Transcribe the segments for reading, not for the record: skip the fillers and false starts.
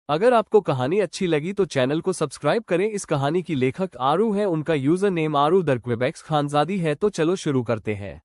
अगर आपको कहानी अच्छी लगी तो चैनल को सब्सक्राइब करें। इस कहानी की लेखक आरू है, उनका यूजर नेम आरू दरक्वेबेक्स खानजादी है। तो चलो शुरू करते हैं।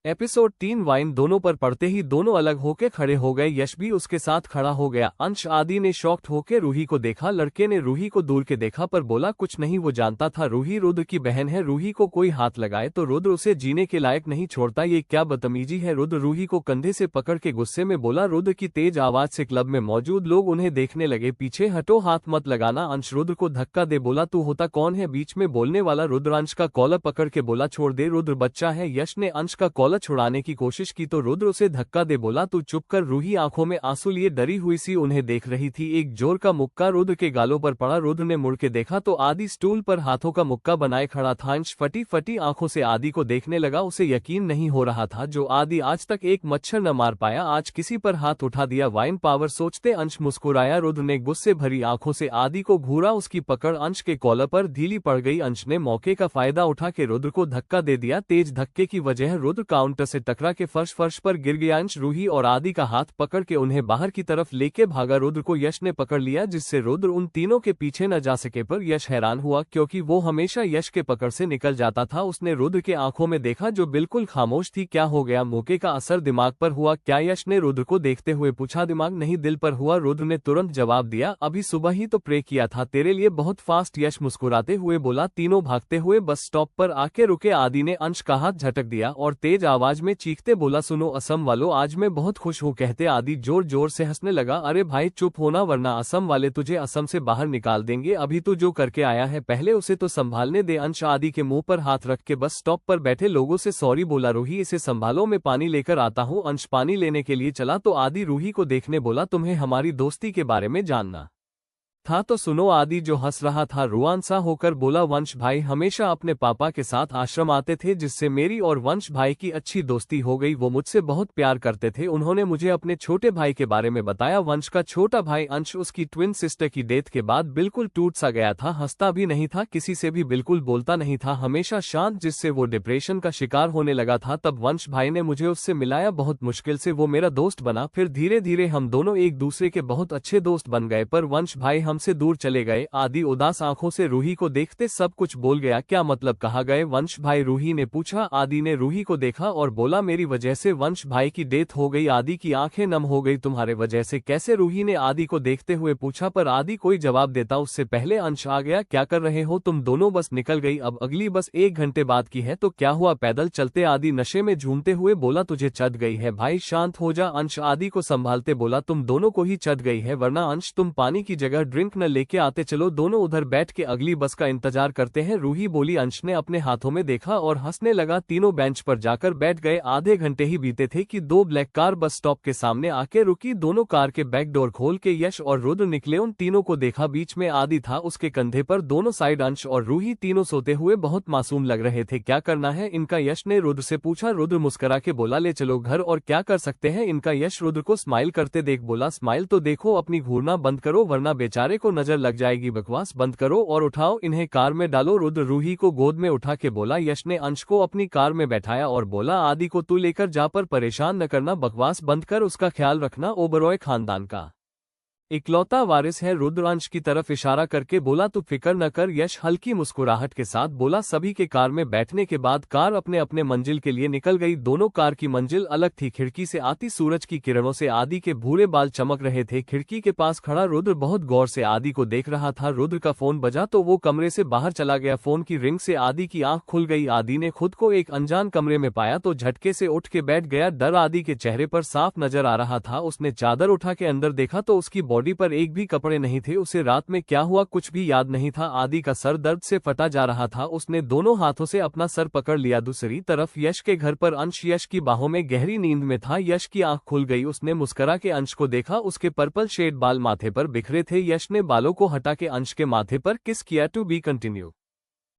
एपिसोड 3। वाइन दोनों पर पड़ते ही दोनों अलग होके खड़े हो गए। यश भी उसके साथ खड़ा हो गया। अंश आदि ने शॉक्ड होके रूही को देखा। लड़के ने रूही को दूर के देखा पर बोला कुछ नहीं। वो जानता था रूही रुद्र की बहन है। रूही को कोई हाथ लगाए तो रुद्र उसे जीने के लायक नहीं छोड़ता। ये क्या बदतमीजी है। रुद्र रूही को कंधे से पकड़ के गुस्से में बोला। रुद्र की तेज आवाज से क्लब में मौजूद लोग उन्हें देखने लगे। पीछे हटो, हाथ मत लगाना। अंश रुद्र को धक्का दे बोला तू होता कौन है बीच में बोलने वाला। रुद्र अंश का कॉलर पकड़ के बोला छोड़ दे, रुद्र बच्चा है। यश ने अंश का कॉलर छुड़ाने की कोशिश की तो रुद्र उसे धक्का दे बोला तू चुप कर। रूही आंखों में आंसू लिए डरी हुई सी उन्हें देख रही थी। एक जोर का मुक्का रुद्र के गालों पर पड़ा। रुद्र ने मुड़ के देखा तो आदि स्टूल पर हाथों का मुक्का बनाए खड़ा था। अंश फटी फटी आंखों से आदि को देखने लगा। उसे यकीन नहीं हो रहा था जो आदि आज तक एक मच्छर न मार पाया, आज किसी पर हाथ उठा दिया। वाइन पावर सोचते अंश मुस्कुराया। रुद्र ने गुस्से भरी आंखों से आदि को घूरा। उसकी पकड़ अंश के कॉलर पर ढीली पड़ गई। अंश ने मौके का फायदा उठा के रुद्र को धक्का दे दिया। तेज धक्के की वजह रुद्र काउंटर से टकरा के फर्श पर गिर गया। अंश रूही और आदि का हाथ पकड़ के उन्हें बाहर की तरफ लेके भागा। रुद्र को यश ने पकड़ लिया जिससे रुद्र उन तीनों के पीछे न जा सके। पर यश हैरान हुआ क्योंकि वो हमेशा यश के पकड़ से निकल जाता था। उसने रुद्र के आंखों में देखा जो बिल्कुल खामोश थी। क्या हो गया? मौके का असर दिमाग पर हुआ क्या? यश ने रुद्र को देखते हुए पूछा। दिमाग नहीं दिल पर हुआ, रुद्र ने तुरंत जवाब दिया। अभी सुबह ही तो प्रे किया था तेरे लिए बहुत फास्ट। यश मुस्कुराते हुए बोला। तीनों भागते हुए बस स्टॉप पर आके रुके। आदि ने अंश का हाथ झटक दिया और तेज आवाज में चीखते बोला सुनो असम वालों, आज मैं बहुत खुश हूँ। कहते आदि जोर जोर से हंसने लगा। अरे भाई चुप होना वरना असम वाले तुझे असम से बाहर निकाल देंगे। अभी तू जो करके आया है पहले उसे तो संभालने दे। अंश आदि के मुंह पर हाथ रख के बस स्टॉप पर बैठे लोगों से सॉरी बोला। रूही इसे संभालो, मैं पानी लेकर आता हूँ। अंश पानी लेने के लिए चला तो आदि रूही को देखने बोला तुम्हें हमारी दोस्ती के बारे में जानना था तो सुनो। आदि जो हंस रहा था रुआन सा होकर बोला वंश भाई हमेशा अपने पापा के साथ आश्रम आते थे जिससे मेरी और वंश भाई की अच्छी दोस्ती हो गई। वो मुझसे बहुत प्यार करते थे। उन्होंने मुझे अपने छोटे भाई के बारे में बताया। वंश का छोटा भाई अंश उसकी ट्विन सिस्टर की डेथ के बाद बिल्कुल टूट सा गया था। हंसता भी नहीं था, किसी से भी बिल्कुल बोलता नहीं था, हमेशा शांत, जिससे वो डिप्रेशन का शिकार होने लगा था। तब वंश भाई ने मुझे उससे मिलाया, बहुत मुश्किल से वो मेरा दोस्त बना। फिर धीरे धीरे हम दोनों एक दूसरे के बहुत अच्छे दोस्त बन गए। पर वंश भाई हमसे दूर चले गए। आदि उदास आंखों से रूही को देखते सब कुछ बोल गया। क्या मतलब कहा गए वंश भाई? रूही ने पूछा। आदि ने रूही को देखा और बोला मेरी वजह से वंश भाई की डेथ हो गई। आदि की आंखें नम हो गई। तुम्हारे वजह से कैसे? रूही ने आदि को देखते हुए पूछा। पर आदि कोई जवाब देता उससे पहले अंश आ गया। क्या कर रहे हो तुम दोनों? बस निकल गई, अब अगली बस 1 घंटे बाद की है। तो क्या हुआ? पैदल चलते। आदि नशे में झूमते हुए बोला तुझे चढ़ गई है भाई, शांत हो जा। अंश आदि को संभालते बोला तुम दोनों को ही चढ़ गई है, वरना अंश तुम पानी की जगह ड्रिंक न लेके आते। चलो दोनों उधर बैठ के अगली बस का इंतजार करते हैं। रूही बोली। अंश ने अपने हाथों में देखा और हंसने लगा। तीनों बेंच पर जाकर बैठ गए। आधे घंटे ही बीते थे कि 2 ब्लैक कार बस स्टॉप के सामने आके रुकी। दोनों कार के बैक डोर खोल के यश और रुद्र निकले। उन तीनों को देखा, बीच में आदि था, उसके कंधे पर दोनों साइड अंश और रूही। तीनों सोते हुए बहुत मासूम लग रहे थे। क्या करना है इनका? यश ने रुद्र से पूछा। रुद्र मुस्कुरा के बोला ले चलो घर, और क्या कर सकते हैं इनका? यश रुद्र को स्माइल करते देख बोला स्माइल तो देखो, अपनी घूरना बंद करो वरना बेचारे को नजर लग जाएगी। बकवास बंद करो और उठाओ इन्हें कार में डालो। रुद्र रूही को गोद में उठा के बोला। यश ने अंश को अपनी कार में बैठाया और बोला आदि को तू लेकर जा, पर परेशान न करना, बकवास बंद कर, उसका ख्याल रखना, ओबरॉय खानदान का इकलौता वारिस है। रुद्र अंश की तरफ इशारा करके बोला तू फिक्र न कर। यश हल्की मुस्कुराहट के साथ बोला। सभी के कार में बैठने के बाद कार अपने अपने मंजिल के लिए निकल गई। दोनों कार की मंजिल अलग थी। खिड़की से आती सूरज की किरणों से आदि के भूरे बाल चमक रहे थे। खिड़की के पास खड़ा रुद्र बहुत गौर से आदि को देख रहा था। रुद्र का फोन बजा तो वो कमरे से बाहर चला गया। फोन की रिंग से आदि की आंख खुल गई। आदि ने खुद को एक अनजान कमरे में पाया तो झटके से उठ के बैठ गया। डर आदि के चेहरे पर साफ नजर आ रहा था। उसने चादर उठा के अंदर देखा तो उसकी बॉडी पर एक भी कपड़े नहीं थे। उसे रात में क्या हुआ कुछ भी याद नहीं था। आदि का सर दर्द से फटा जा रहा था। उसने दोनों हाथों से अपना सर पकड़ लिया। दूसरी तरफ यश के घर पर अंश यश की बाहों में गहरी नींद में था। यश की आंख खुल गई। उसने मुस्कुरा के अंश को देखा। उसके पर्पल शेड बाल माथे पर बिखरे थे। यश ने बालों को हटा के अंश के माथे पर किस किया। To be continue.